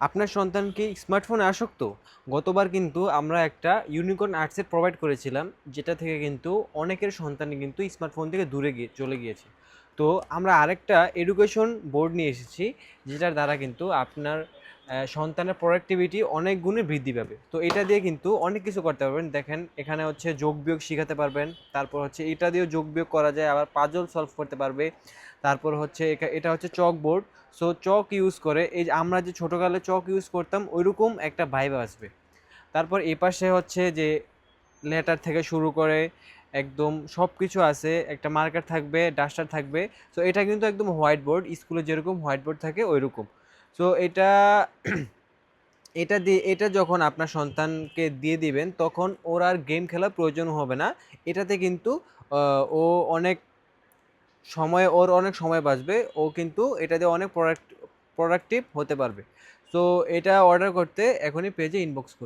আপনার সন্তান কি স্মার্টফোনে আসক্ত? গতবার কিন্তু আমরা একটা ইউনিকর্ন আর্ট সেট প্রোভাইড করেছিলাম, যেটা থেকে কিন্তু অনেকের সন্তানই কিন্তু স্মার্টফোন থেকে দূরে চলে গিয়েছে। তো আমরা আরেকটা এডুকেশন বোর্ড নিয়ে এসেছি, যেটার দ্বারা কিন্তু আপনার সন্তানের প্রোডাক্টিভিটি অনেক গুণে বৃদ্ধি পাবে। তো এটা দিয়ে কিন্তু অনেক কিছু করতে পারবেন। দেখেন, এখানে হচ্ছে যোগ বিয়োগ শিখাতে পারবেন, তারপর হচ্ছে এটা দিয়েও যোগ বিয়োগ করা যায়, আবার পাজল সলভ করতে পারবে। তারপর হচ্ছে এটা হচ্ছে চক বোর্ড। সো চক ইউজ করে, এই যে আমরা যে ছোটোকালে চক ইউজ করতাম ওইরকম একটা ভাইব আসবে। তারপর এই পাশে হচ্ছে যে লেটার থেকে শুরু করে একদম সব কিছু আছে, একটা মার্কার থাকবে, ডাস্টার থাকবে। সো এটা কিন্তু একদম হোয়াইট বোর্ড, স্কুলে যেরকম হোয়াইট বোর্ড থাকে ওই রকম। সো এটা এটা যখন আপনার সন্তানকে দিয়ে দিবেন, তখন ওর আর গেম খেলার প্রয়োজন হবে না। এটাতে কিন্তু ও অনেক ওর অনেক সময় বাঁচবে। ও কিন্তু এটা দিয়ে অনেক প্রোডাক্টিভ হতে পারবে। সো এটা অর্ডার করতে এখনই পেজে ইনবক্স করুন।